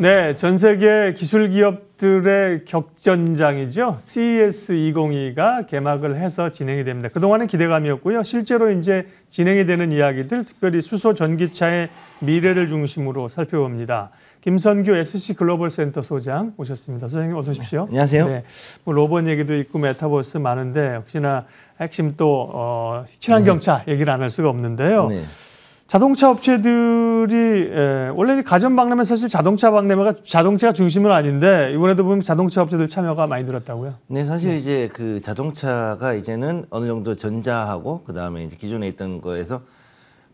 네, 전 세계 기술 기업들의 격전장이죠. CES 2022가 개막을 해서 진행이 됩니다. 그동안은 기대감이었고요. 실제로 이제 진행이 되는 이야기들, 특별히 수소 전기차의 미래를 중심으로 살펴봅니다. 김선규 SC 글로벌 센터 소장 모셨습니다. 소장님 어서 오십시오. 네, 안녕하세요. 네, 뭐 로봇 얘기도 있고 메타버스 많은데 혹시나 핵심 또 친환경차 얘기를 안 할 수가 없는데요. 네. 자동차 업체들이 원래 가전 박람회 사실 자동차 박람회가 자동차가 중심은 아닌데 이번에도 보면 자동차 업체들 참여가 많이 늘었다고요. 네, 사실 이제 그 자동차가 이제는 어느 정도 전자하고 그 다음에 이제 기존에 있던 거에서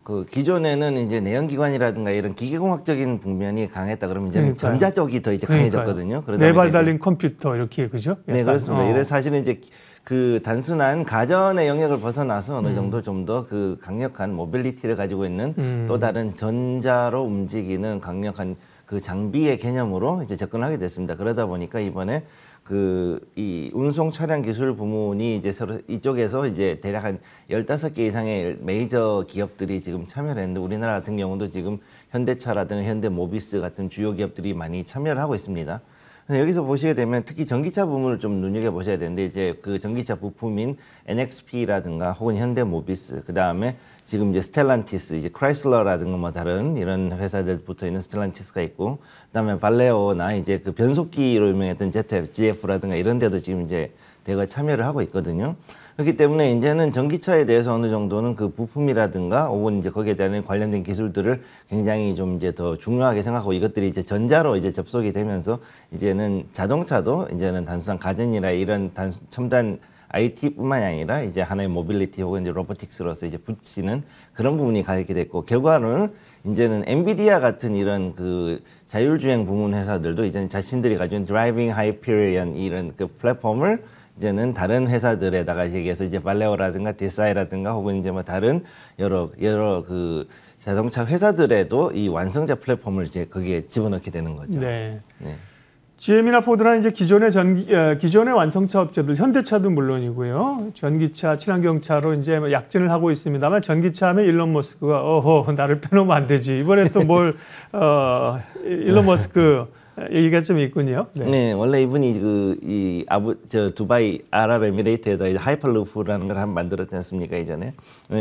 그 기존에는 이제 내연기관이라든가 이런 기계공학적인 북면이 강했다 그러면 이제는 그러니까요. 전자 쪽이 더 이제 강해졌거든요. 네 발 달린 컴퓨터 이렇게 그죠? 네, 그렇습니다. 이래서 사실은 이제 그 단순한 가전의 영역을 벗어나서 어느 정도 좀 더 그 강력한 모빌리티를 가지고 있는 또 다른 전자로 움직이는 강력한 그 장비의 개념으로 이제 접근하게 됐습니다. 그러다 보니까 이번에 그 이 운송 차량 기술 부문이 이제 서로 이쪽에서 이제 대략 한 15개 이상의 메이저 기업들이 지금 참여를 했는데 우리나라 같은 경우도 지금 현대차라든가 현대모비스 같은 주요 기업들이 많이 참여를 하고 있습니다. 여기서 보시게 되면 특히 전기차 부문을 좀 눈여겨보셔야 되는데 이제 그 전기차 부품인 NXP라든가 혹은 현대모비스 그 다음에 지금 이제 스텔란티스 이제 크라이슬러라든가 뭐 다른 이런 회사들 붙어 있는 스텔란티스가 있고 그다음에 발레오나 이제 그 변속기로 유명했던 ZF, GF라든가 이런 데도 지금 이제 대거 참여를 하고 있거든요. 그렇기 때문에 이제는 전기차에 대해서 어느 정도는 그 부품이라든가 혹은 이제 거기에 대한 관련된 기술들을 굉장히 좀 이제 더 중요하게 생각하고 이것들이 이제 전자로 이제 접속이 되면서 이제는 자동차도 이제는 단순한 가전이나 이런 첨단 IT뿐만이 아니라 이제 하나의 모빌리티 혹은 이제 로보틱스로서 이제 붙이는 그런 부분이 가게 됐고 결과는 이제는 엔비디아 같은 이런 그 자율주행 부문 회사들도 이제는 자신들이 가진 드라이빙 하이피리언 이런 그 플랫폼을 이제는 다른 회사들에다가 얘기해서 이제 발레오라든가 디사이라든가 혹은 이제 뭐 다른 여러 그 자동차 회사들에도 이 완성자 플랫폼을 이제 거기에 집어넣게 되는 거죠. 네. 네. GM이나 포드나 이제 기존의 완성차 업체들, 현대차도 물론이고요. 전기차, 친환경차로 이제 약진을 하고 있습니다만 전기차 하면 일론 머스크가 나를 빼놓으면 안 되지. 이번에 또 뭘 일론 머스크 얘기가 좀 있군요. 네, 원래 이분이 두바이 아랍에미레이트에다 이제 하이퍼루프라는 걸 한번 만들었지 않습니까 이전에?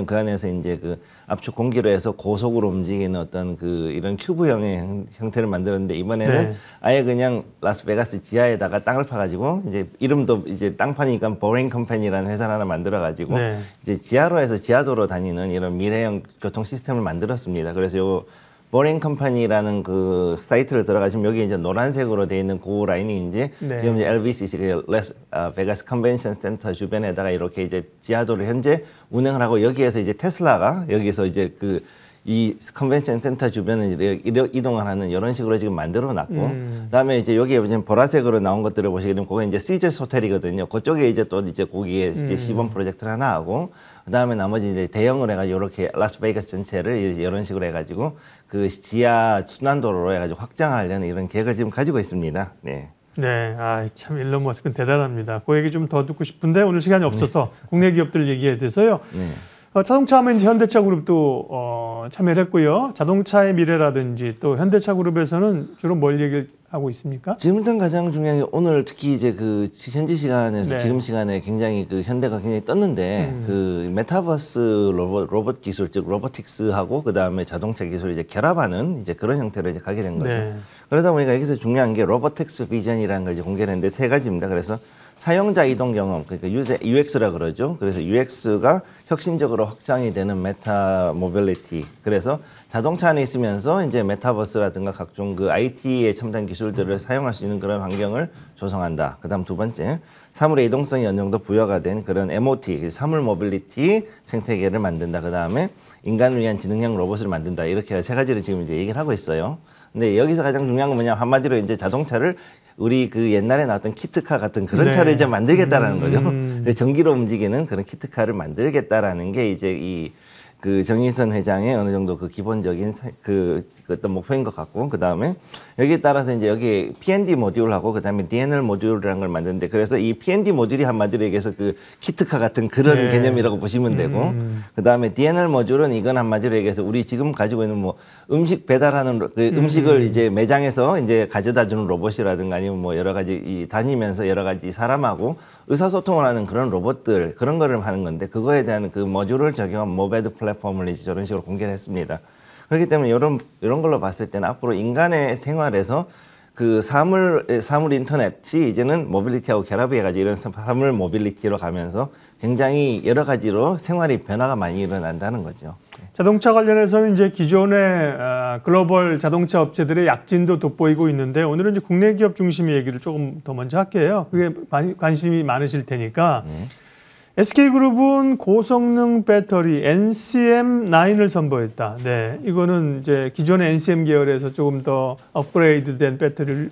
그 안에서 이제 그 압축 공기로 해서 고속으로 움직이는 어떤 그 이런 큐브형의 형태를 만들었는데 이번에는 아예 그냥 라스베가스 지하에다가 땅을 파가지고 이제 이름도 이제 땅파니까 보링 컴퍼니라는 회사를 하나 만들어가지고 이제 지하로 해서 지하도로 다니는 이런 미래형 교통 시스템을 만들었습니다. 그래서 요 보링 컴퍼니라는 그 사이트를 들어가시면 여기 이제 노란색으로 되어 있는 그 라인이 이제 지금 이제 LVCC, 베가스 컨벤션 센터 주변에다가 이렇게 이제 지하도를 현재 운행을 하고 여기에서 이제 테슬라가 여기서 이제 그 이 컨벤션 센터 주변을 이동을 하는 이런 식으로 지금 만들어 놨고 그다음에 이제 여기에 지금 보라색으로 나온 것들을 보시게 되면 그게 이제 시저스 호텔이거든요. 그쪽에 이제 또 이제 거기에 이제 시범 프로젝트를 하나 하고 그다음에 나머지 이제 대형으로 해가지고 이렇게 라스베이거스 전체를 이런 식으로 해가지고 그 지하 순환도로로 해가지고 확장하려는 이런 계획을 지금 가지고 있습니다. 네. 네, 참 일론 머스크는 대단합니다. 그 얘기 좀 더 듣고 싶은데 오늘 시간이 없어서 국내 기업들 얘기해 돼서요. 자동차 하면 이제 현대차 그룹도 참여를 했고요. 자동차의 미래라든지 또 현대차 그룹에서는 주로 뭘 얘기를 하고 있습니까? 지금 가장 중요한 게 오늘 특히 이제 그 현지 시간에서 지금 시간에 굉장히 그 현대가 굉장히 떴는데 그 메타버스 로봇 기술 즉 로보틱스하고 그 다음에 자동차 기술을 이제 결합하는 이제 그런 형태로 이제 가게 된 거죠. 그러다 보니까 여기서 중요한 게 로보틱스 비전이라는 걸 이제 공개를 했는데 3가지입니다. 그래서 사용자 이동 경험, 그러니까 UX라 그러죠. 그래서 UX가 혁신적으로 확장이 되는 메타 모빌리티. 그래서 자동차 안에 있으면서 이제 메타버스라든가 각종 그 IT의 첨단 기술들을 사용할 수 있는 그런 환경을 조성한다. 그다음 2번째, 사물의 이동성이 어느 정도 부여가 된 그런 MOT, 사물 모빌리티 생태계를 만든다. 그다음에 인간을 위한 지능형 로봇을 만든다. 이렇게 3가지를 지금 이제 얘기를 하고 있어요. 근데 여기서 가장 중요한 건 뭐냐, 한마디로 이제 자동차를 우리 그 옛날에 나왔던 키트카 같은 그런 차를 이제 만들겠다라는 거죠. 전기로 움직이는 그런 키트카를 만들겠다라는 게 이제 그 정의선 회장의 어느 정도 그 기본적인 그 어떤 목표인 것 같고, 그 다음에 여기에 따라서 이제 여기 PND 모듈하고 그 다음에 DNL 모듈이라는 걸 만드는데, 그래서 이 PND 모듈이 한마디로 얘기해서 그 키트카 같은 그런 네. 개념이라고 보시면 되고, 그 다음에 DNL 모듈은 이건 한마디로 얘기해서 우리 지금 가지고 있는 뭐 음식 배달하는 그 음식을 이제 매장에서 이제 가져다 주는 로봇이라든가 아니면 뭐 여러 가지 이 다니면서 여러 가지 사람하고 의사소통을 하는 그런 로봇들, 그런 거를 하는 건데, 그거에 대한 그 모듈을 적용한 모베드 플랫폼을 이제 저런 식으로 공개를 했습니다. 그렇기 때문에 이런 걸로 봤을 때는 앞으로 인간의 생활에서 그 사물 인터넷이 이제는 모빌리티하고 결합해가지고 이런 사물 모빌리티로 가면서 굉장히 여러 가지로 생활이 변화가 많이 일어난다는 거죠. 자동차 관련해서는 이제 기존의 글로벌 자동차 업체들의 약진도 돋보이고 있는데, 오늘은 이제 국내 기업 중심의 얘기를 조금 더 먼저 할게요. 그게 관심이 많으실 테니까. SK그룹은 고성능 배터리 NCM9을 선보였다. 네, 이거는 이제 기존의 NCM 계열에서 조금 더 업그레이드된 배터리를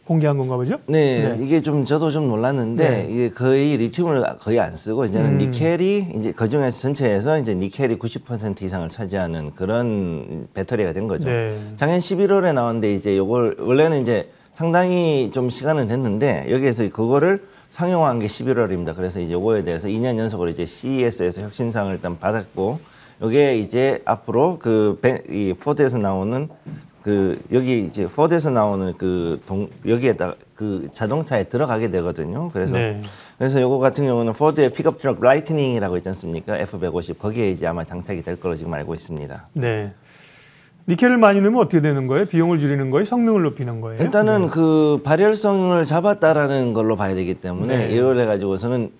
공개한 건가 보죠? 네, 이게 좀 저도 좀 놀랐는데 이게 거의 리튬을 거의 안 쓰고 이제는 니켈이 이제 그 중에서 전체에서 이제 니켈이 90% 이상을 차지하는 그런 배터리가 된 거죠. 네. 작년 11월에 나왔는데 이제 요걸 원래는 이제 상당히 좀 시간은 됐는데 여기에서 그거를 상용화한 게 11월입니다. 그래서 이제 요거에 대해서 2년 연속으로 이제 CES에서 혁신상을 일단 받았고, 요게 이제 앞으로 이 포드에서 나오는 여기 이제 포드에서 나오는 여기에다 그 자동차에 들어가게 되거든요. 그래서 요거 같은 경우는 포드의 픽업 트럭 라이트닝이라고 있지 않습니까? F150 거기에 이제 아마 장착이 될 걸로 지금 알고 있습니다. 네. 니켈을 많이 넣으면 어떻게 되는 거예요? 비용을 줄이는 거예요? 성능을 높이는 거예요? 일단은 그 발열성을 잡았다라는 걸로 봐야 되기 때문에 이걸 해가지고서는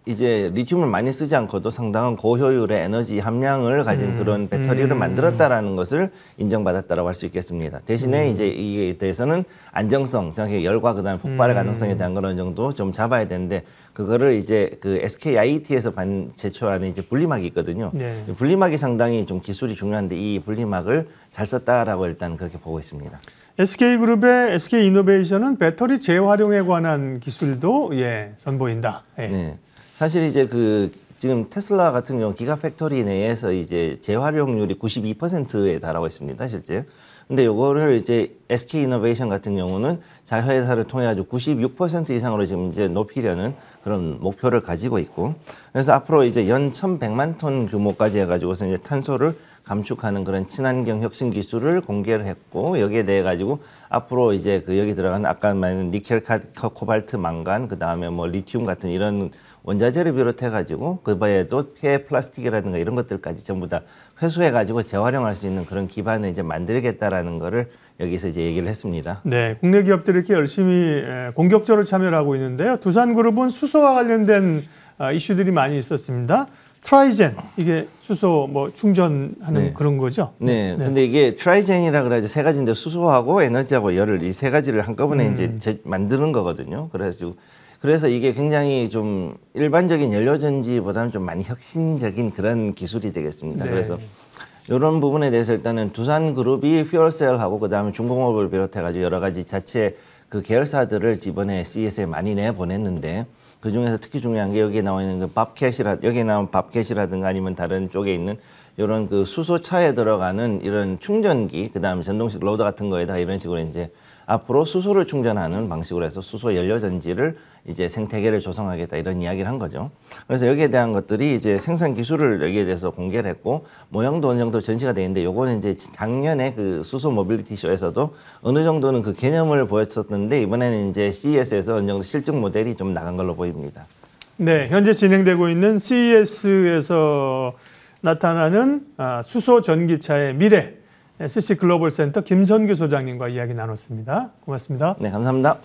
이제 리튬을 많이 쓰지 않고도 상당한 고효율의 에너지 함량을 가진 그런 배터리를 만들었다라는 것을 인정받았다라고 할 수 있겠습니다. 대신에 이제 이에 대해서는 안정성, 정확히 열과 그다음에 폭발의 가능성에 대한 건 어느 정도 좀 잡아야 되는데, 그거를 이제 그 SKIET에서 제초하는 이제 분리막이 있거든요. 네. 분리막이 상당히 좀 기술이 중요한데 이 분리막을 잘 썼다라고 일단 그렇게 보고 있습니다. SK그룹의 SK이노베이션은 배터리 재활용에 관한 기술도 선보인다. 네. 사실 이제 지금 테슬라 같은 경우 기가팩토리 내에서 이제 재활용률이 92%에 달하고 있습니다, 실제. 근데 요거를 이제 SK이노베이션 같은 경우는 자회사를 통해 가지고 96% 이상으로 지금 이제 높이려는 그런 목표를 가지고 있고, 그래서 앞으로 이제 연 1,100만 톤 규모까지 해가지고서 이제 탄소를 감축하는 그런 친환경 혁신 기술을 공개를 했고, 여기에 대해 가지고 앞으로 이제 여기 들어간 아까 말한 니켈, 코발트, 망간, 그 다음에 뭐 리튬 같은 이런 원자재를 비롯해 가지고 그 외에도 폐 플라스틱이라든가 이런 것들까지 전부 다 회수해 가지고 재활용할 수 있는 그런 기반을 이제 만들겠다라는 거를 여기서 이제 얘기를 했습니다. 네, 국내 기업들이 이렇게 열심히 공격적으로 참여를 하고 있는데요. 두산그룹은 수소와 관련된 이슈들이 많이 있었습니다. 트라이젠, 이게 수소 뭐 충전하는 그런 거죠? 네. 근데 이게 트라이젠이라 그래가지고 세 가지인데 수소하고 에너지하고 열을 이 세 가지를 한꺼번에 이제 만드는 거거든요. 그래서 이게 굉장히 좀 일반적인 연료전지보다는 좀 많이 혁신적인 그런 기술이 되겠습니다. 네. 그래서 이런 부분에 대해서 일단은 두산그룹이 퓨얼셀하고 그다음에 중공업을 비롯해가지고 여러 가지 자체 그 계열사들을 이번에 CES에 많이 내보냈는데, 그 중에서 특히 중요한 게 여기에 나와 있는 여기에 나온 밥캣이라든가 아니면 다른 쪽에 있는 이런 그 수소차에 들어가는 이런 충전기, 그다음에 전동식 로더 같은 거에다 이런 식으로 이제 앞으로 수소를 충전하는 방식으로 해서 수소 연료 전지를 이제 생태계를 조성하겠다 이런 이야기를 한 거죠. 그래서 여기에 대한 것들이 이제 생산 기술을 여기에 대해서 공개를 했고, 모형도 어느 정도 전시가 되어 있는데, 요거는 이제 작년에 그 수소 모빌리티 쇼에서도 어느 정도는 그 개념을 보였었는데, 이번에는 이제 CES에서 어느 정도 실증 모델이 좀 나간 걸로 보입니다. 네, 현재 진행되고 있는 CES에서 나타나는 수소 전기차의 미래, SC 글로벌 센터 김선규 소장님과 이야기 나눴습니다. 고맙습니다. 네, 감사합니다.